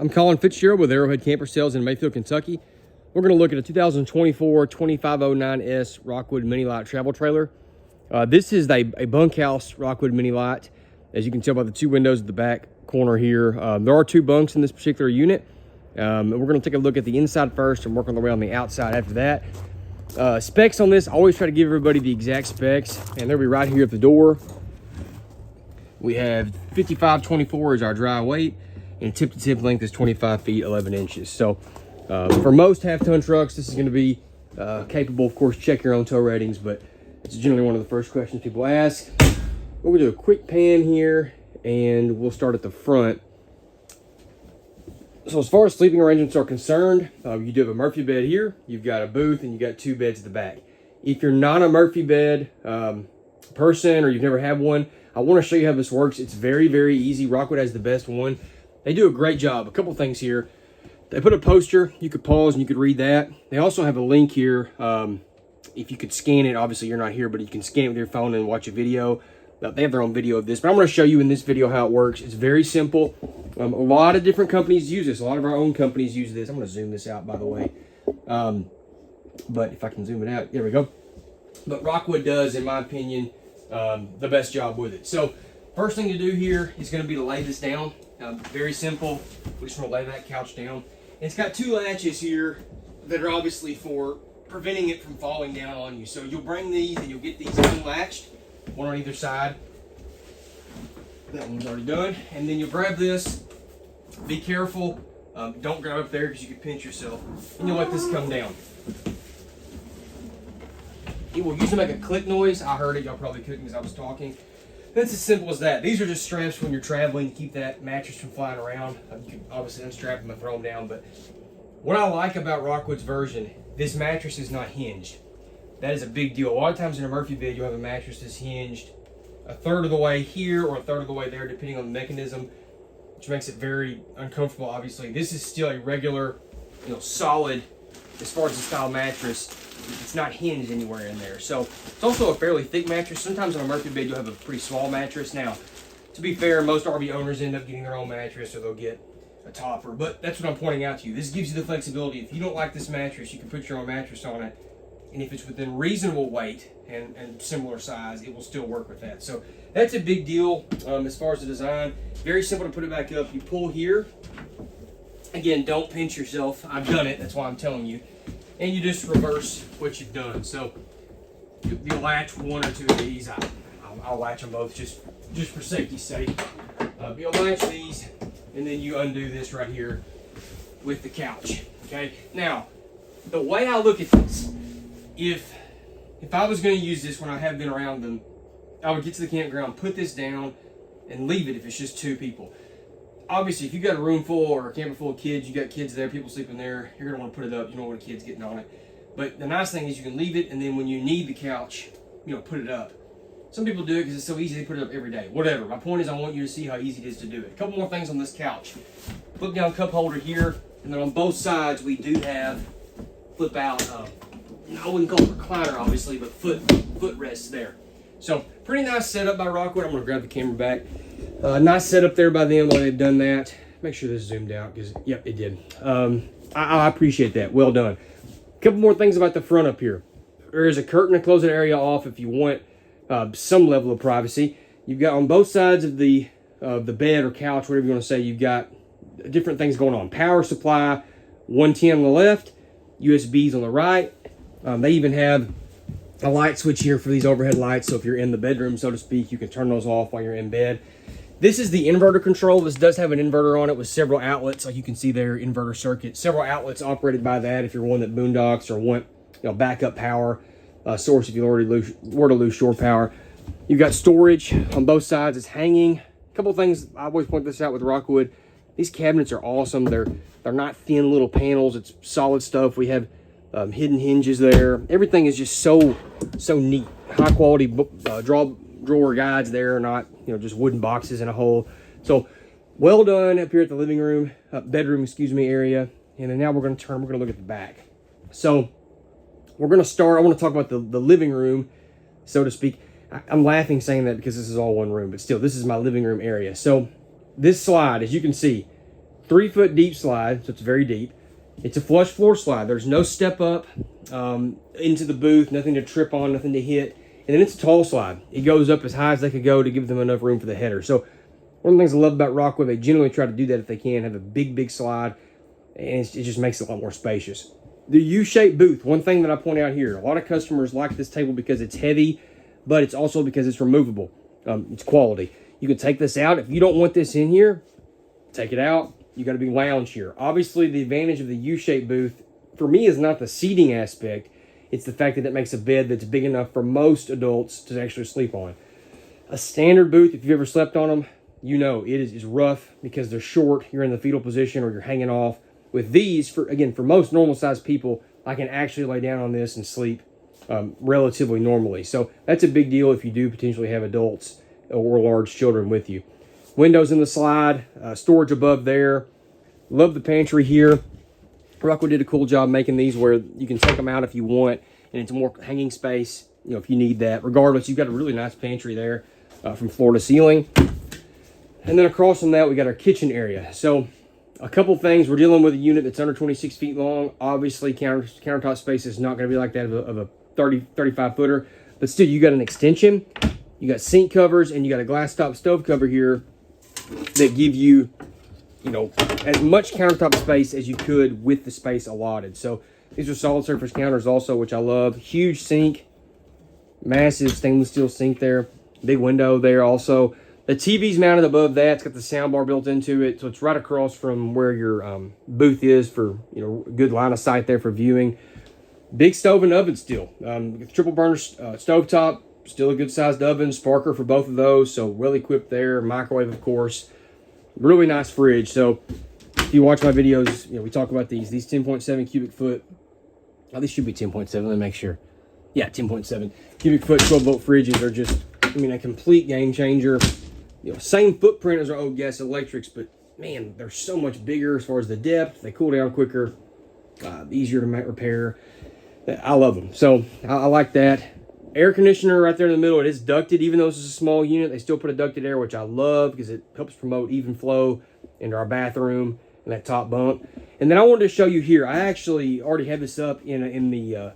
I'm Colin Fitzgerald with Arrowhead Camper Sales in Mayfield, Kentucky. We're going to look at a 2024 2509S Rockwood Mini-Lite travel trailer. This is a bunkhouse Rockwood Mini-Lite. As you can tell by the two windows at the back corner here, there are two bunks in this particular unit. We're going to take a look at the inside first and work on the way on the outside after that. Specs on this, I always try to give everybody the exact specs, and they'll be right here at the door. We have 5524 is our dry weight, and tip-to-tip length is 25 feet 11 inches. So for most half-ton trucks, this is going to be capable. Of course, check your own tow ratings, but it's generally one of the first questions people ask. We're going to do a quick pan here, and we'll start at the front. So as far as sleeping arrangements are concerned, you do have a Murphy bed here, you've got a booth, and you've got two beds at the back. If you're not a Murphy bed person, or you've never had one, I want to show you how this works. It's very, very easy. Rockwood has the best one. They do a great job. A couple things here. They put a poster. You could pause and you could read that. They also have a link here. If you could scan it, obviously you're not here, but you can scan it with your phone and watch a video. They have their own video of this, but I'm going to show you in this video how it works. It's very simple. A lot of different companies use this. A lot of our own companies use this. I'm going to zoom this out, by the way. But if I can zoom it out, there we go. But Rockwood does, in my opinion, the best job with it. So first thing to do here is going to be to lay this down. Very simple. We just want to lay that couch down. And it's got two latches here that are obviously for preventing it from falling down on you. So you'll bring these and you'll get these unlatched, one on either side. That one's already done. And then you'll grab this. Be careful. Don't grab up there because you could pinch yourself. And you'll let this come down. It will usually make a click noise. I heard it. Y'all probably couldn't because I was talking. That's as simple as that. These are just straps when you're traveling to keep that mattress from flying around. You can obviously unstrap them and throw them down. But what I like about Rockwood's version, this mattress is not hinged. That is a big deal. A lot of times in a Murphy bed, you'll have a mattress that's hinged a third of the way here or a third of the way there, depending on the mechanism, which makes it very uncomfortable, obviously. This is still a regular, solid, as far as the style mattress. It's not hinged anywhere in there. So it's also a fairly thick mattress. Sometimes on a Murphy bed, you'll have a pretty small mattress. Now, to be fair, most RV owners end up getting their own mattress or they'll get a topper. But that's what I'm pointing out to you. This gives you the flexibility. If you don't like this mattress, you can put your own mattress on it. And if it's within reasonable weight and similar size, it will still work with that. So that's a big deal as far as the design. Very simple to put it back up. You pull here. Again, don't pinch yourself. I've done it. That's why I'm telling you. And you just reverse what you've done. So you'll latch one or two of these. I'll latch them both just for safety's sake. You'll latch these, and then you undo this right here with the couch. Okay. Now, the way I look at this, if I was going to use this when I have been around them, I would get to the campground, put this down, and leave it if it's just two people. Obviously, if you got a room full or a camper full of kids, you got kids there, people sleeping there, you're going to want to put it up. You don't want a kid's getting on it. But the nice thing is you can leave it, and then when you need the couch, put it up. Some people do it because it's so easy, they put it up every day. Whatever. My point is I want you to see how easy it is to do it. A couple more things on this couch. Flip down cup holder here, and then on both sides we do have flip out, I wouldn't call it recliner obviously, but foot rests there. So pretty nice setup by Rockwood. I'm going to grab the camera back. Nice setup there by them, the way they've done that. Make sure this zoomed out because, yep, it did. I appreciate that. Well done. A couple more things about the front up here. There is a curtain to close that area off if you want some level of privacy. You've got on both sides of the bed or couch, whatever you want to say, you've got different things going on. Power supply, 110 on the left, USBs on the right. They even have a light switch here for these overhead lights, so if you're in the bedroom, so to speak, you can turn those off while you're in bed. This is the inverter control. This does have an inverter on it with several outlets, like you can see there, inverter circuit. Several outlets operated by that if you're one that boondocks or want backup power source if you were to lose shore power. You've got storage on both sides. It's hanging. A couple things, I always point this out with Rockwood. These cabinets are awesome. They're not thin little panels. It's solid stuff. We have hidden hinges there. Everything is just so neat. High quality drawer guides there, not just wooden boxes in a hole. So well done up here at the living room, bedroom, area. And then now we're going to look at the back. So we're going to start. I want to talk about the living room, so to speak. I'm laughing saying that because this is all one room, but still, this is my living room area. So this slide, as you can see, 3-foot deep slide, so it's very deep. It's a flush floor slide. There's no step up into the booth, nothing to trip on, nothing to hit. And then it's a tall slide. It goes up as high as they could go to give them enough room for the header. So one of the things I love about Rockwood, they generally try to do that if they can, have a big slide, and it just makes it a lot more spacious. The U-shaped booth, one thing that I point out here, a lot of customers like this table because it's heavy, but it's also because it's removable. It's quality. You can take this out. If you don't want this in here, take it out. You got to be lounge here. Obviously, the advantage of the U-shaped booth, for me, is not the seating aspect. It's the fact that it makes a bed that's big enough for most adults to actually sleep on. A standard booth, if you've ever slept on them, you know it is rough because they're short. You're in the fetal position or you're hanging off. With these, for most normal sized people, I can actually lay down on this and sleep relatively normally. So that's a big deal if you do potentially have adults or large children with you. Windows in the slide, storage above there. Love the pantry here. Rockwood did a cool job making these where you can take them out if you want, and it's more hanging space, if you need that. Regardless, you've got a really nice pantry there from floor to ceiling. And then across from that, we got our kitchen area. So a couple things. We're dealing with a unit that's under 26 feet long. Obviously, countertop space is not going to be like that of a 35 footer. But still, you got an extension. You got sink covers, and you got a glass top stove cover here that give you, as much countertop space as you could with the space allotted. So these are solid surface counters also, which I love. Huge sink, massive stainless steel sink there. Big window there also. The TV's mounted above that. It's got the sound bar built into it, so it's right across from where your booth is for good line of sight there for viewing. Big stove and oven still. Triple burner stovetop, still a good sized oven. Sparker for both of those, so well equipped there. Microwave, of course. Really nice fridge. So if you watch my videos, we talk about these 10.7 cubic foot. Oh, these should be 10.7. Let me make sure. Yeah, 10.7 cubic foot 12-volt fridges are just, a complete game changer. Same footprint as our old gas electrics, but man, they're so much bigger as far as the depth. They cool down quicker, easier to repair. I love them. So I like that. Air conditioner right there in the middle. It is ducted, even though this is a small unit. They still put a ducted air, which I love because it helps promote even flow into our bathroom and that top bunk. And then I wanted to show you here. I actually already have this up in the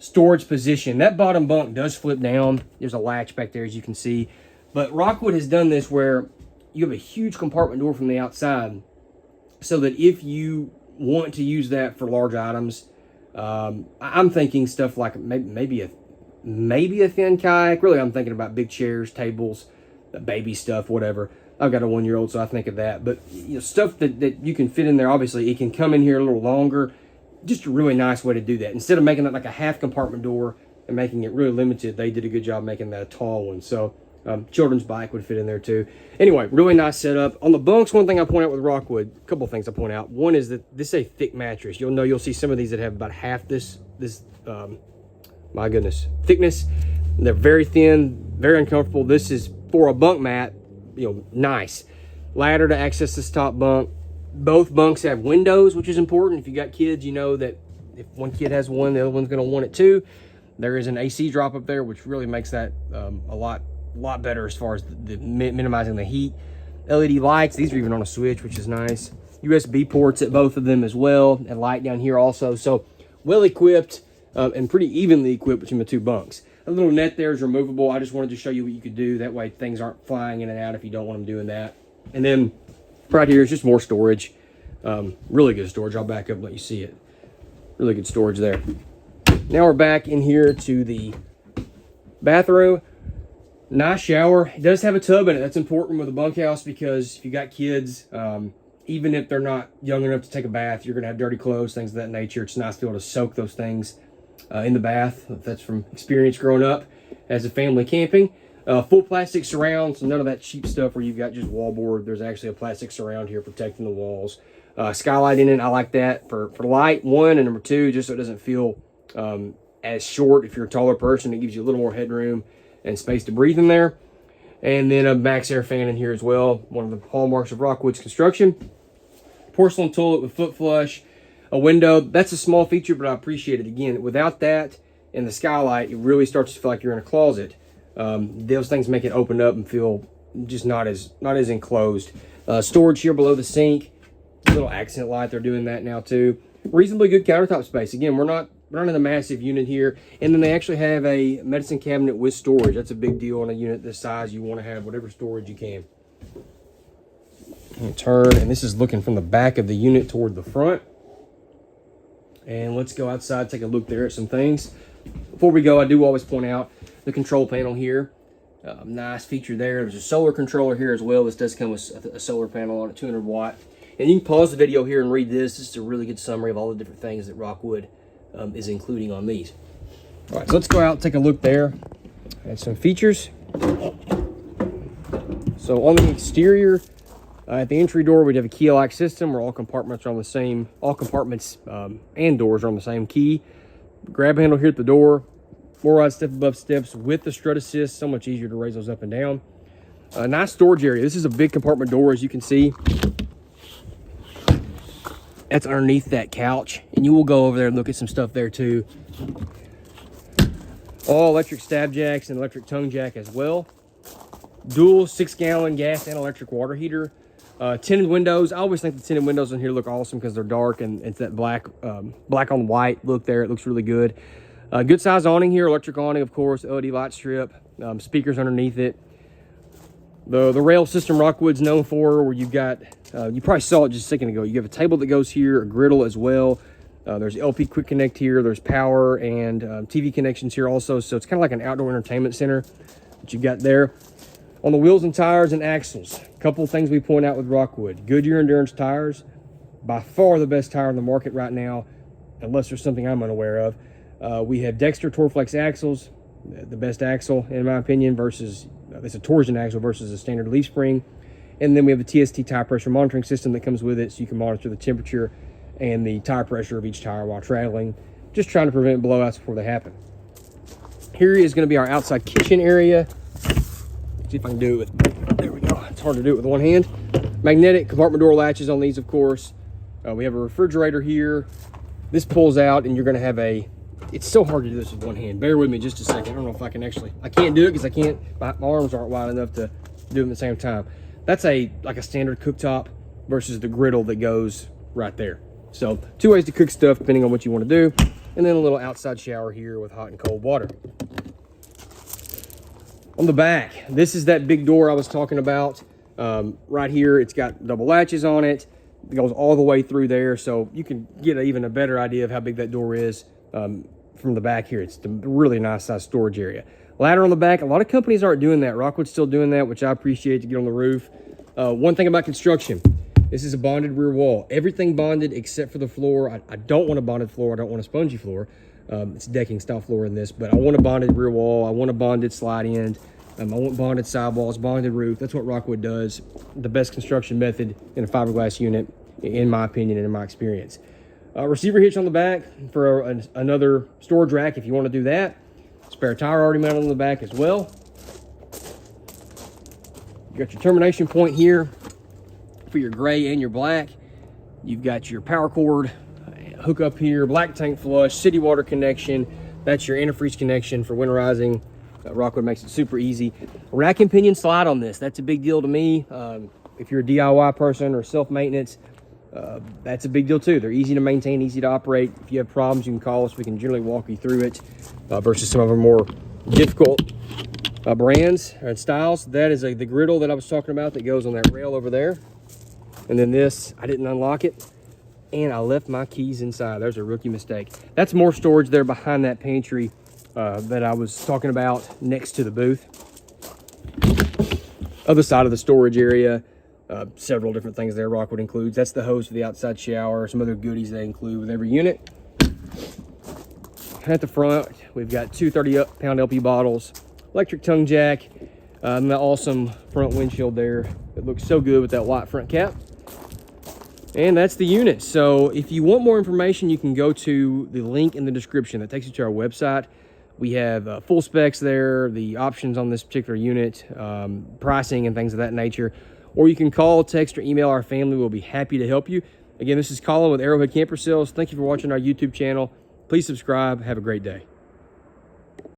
storage position. That bottom bunk does flip down. There's a latch back there, as you can see. But Rockwood has done this where you have a huge compartment door from the outside, so that if you want to use that for large items, I'm thinking stuff like maybe a thin kayak. Really, I'm thinking about big chairs, tables, baby stuff, whatever. I've got a 1-year-old, so I think of that. But stuff that you can fit in there. Obviously, it can come in here a little longer. Just a really nice way to do that. Instead of making it like a half compartment door and making it really limited, they did a good job making that a tall one. So children's bike would fit in there too. Anyway, really nice setup. On the bunks, one thing I point out with Rockwood, a couple of things I point out. One is that this is a thick mattress. You'll see some of these that have about half this my goodness, thickness. They're very thin, very uncomfortable. This is for a bunk mat, nice. Ladder to access this top bunk. Both bunks have windows, which is important. If you got kids, you know that if one kid has one, the other one's going to want it too. There is an AC drop up there, which really makes that a lot better as far as minimizing the heat. LED lights, these are even on a switch, which is nice. USB ports at both of them as well, and light down here also. So well equipped and pretty evenly equipped between the two bunks. A little net there is removable. I just wanted to show you what you could do. That way things aren't flying in and out if you don't want them doing that. And then right here is just more storage. Really good storage. I'll back up and let you see it. Really good storage there. Now we're back in here to the bathroom. Nice shower. It does have a tub in it. That's important with a bunkhouse because if you got kids, even if they're not young enough to take a bath, you're going to have dirty clothes, things of that nature. It's nice to be able to soak those things in the bath. That's from experience growing up as a family camping. Full plastic surround, so none of that cheap stuff where you've got just wallboard. There's actually a plastic surround here protecting the walls. Skylight in it, I like that for light, one, and number two, just so it doesn't feel as short. If you're a taller person, it gives you a little more headroom and space to breathe in there. And then a max air fan in here as well, one of the hallmarks of Rockwood's construction. Porcelain toilet with foot flush, a window. That's a small feature, but I appreciate it. Again, without that and the skylight, it really starts to feel like you're in a closet. Those things make it open up and feel just not as enclosed. Storage here below the sink. Little accent light, they're doing that now too. Reasonably good countertop space. Again, we're not in a massive unit here. And then they actually have a medicine cabinet with storage. That's a big deal on a unit this size. You want to have whatever storage you can. And turn, and this is looking from the back of the unit toward the front. And let's go outside, take a look there at some things. Before we go, I do always point out the control panel here. Nice feature there. There's a solar controller here as well. This does come with a solar panel on it, 200 watt. And you can pause the video here and read this. This is a really good summary of all the different things that Rockwood is including on these. All right, so let's go out and take a look there at some features. So on the exterior, at the entry door, we have a key-lock system where all compartments are on the same, and doors are on the same key. Grab handle here at the door, four-rod step above steps with the strut assist, so much easier to raise those up and down. Nice storage area. This is a big compartment door, as you can see. That's underneath that couch, and you will go over there and look at some stuff there too. All electric stab jacks and electric tongue jack as well. Dual 6-gallon gas and electric water heater. Tinted windows. I always think the tinted windows in here look awesome because they're dark and it's that black on white look there. It looks really good. Good size awning here, electric awning, of course, LED light strip, speakers underneath it. The rail system Rockwood's known for, where you've got, you probably saw it just a second ago. You have a table that goes here, a griddle as well. There's LP Quick Connect here. There's power and TV connections here also. So it's kind of like an outdoor entertainment center that you've got there. On the wheels and tires and axles, a couple of things we point out with Rockwood. Goodyear Endurance tires, by far the best tire on the market right now, unless there's something I'm unaware of. We have Dexter Torflex axles, the best axle in my opinion, versus it's a torsion axle versus a standard leaf spring. And then we have the TST tire pressure monitoring system that comes with it, so you can monitor the temperature and the tire pressure of each tire while traveling, just trying to prevent blowouts before they happen. Here is going to be our outside kitchen area. See if I can do it with, there we go. It's hard to do it with one hand. Magnetic compartment door latches on these, of course. We have a refrigerator here. This pulls out and you're going to have it's so hard to do this with one hand. Bear with me just a second. I don't know if I can actually, I can't do it because my arms aren't wide enough to do it at the same time. That's like a standard cooktop versus the griddle that goes right there. So 2 ways to cook stuff depending on what you want to do. And then a little outside shower here with hot and cold water. On the back, this is that big door I was talking about. Right here, it's got double latches on it. It goes all the way through there, so you can get even a better idea of how big that door is from the back here. It's a really nice size storage area. Ladder on the back. A lot of companies aren't doing that. Rockwood's still doing that, which I appreciate, to get on the roof. One thing about construction, this is a bonded rear wall. Everything bonded except for the floor. I don't want a bonded floor. I don't want a spongy floor. It's decking style floor in this, but I want a bonded rear wall. I want a bonded slide end. I want bonded sidewalls, bonded roof. That's what Rockwood does. The best construction method in a fiberglass unit, in my opinion and in my experience. Receiver hitch on the back for another storage rack if you want to do that. Spare tire already mounted on the back as well. You got your termination point here for your gray and your black. You've got your power cord hook up here, black tank flush, city water connection. That's your antifreeze connection for winterizing. Rockwood makes it super easy. Rack and pinion slide on this. That's a big deal to me. If you're a DIY person or self-maintenance, that's a big deal too. They're easy to maintain, easy to operate. If you have problems, you can call us. We can generally walk you through it versus some of our more difficult brands and styles. That is the griddle that I was talking about that goes on that rail over there. And then this, I didn't unlock it, and I left my keys inside. There's a rookie mistake. That's more storage there behind that pantry that I was talking about next to the booth. Other side of the storage area, several different things there Rockwood includes. That's the hose for the outside shower, some other goodies they include with every unit. At the front, we've got two 30-pound LP bottles, electric tongue jack, and the awesome front windshield there. It looks so good with that white front cap. And that's the unit. So if you want more information, you can go to the link in the description that takes you to our website. We have full specs there, the options on this particular unit, pricing and things of that nature. Or you can call, text, or email our family. We'll be happy to help you. Again, this is Colin with Arrowhead Camper Sales. Thank you for watching our YouTube channel. Please subscribe. Have a great day.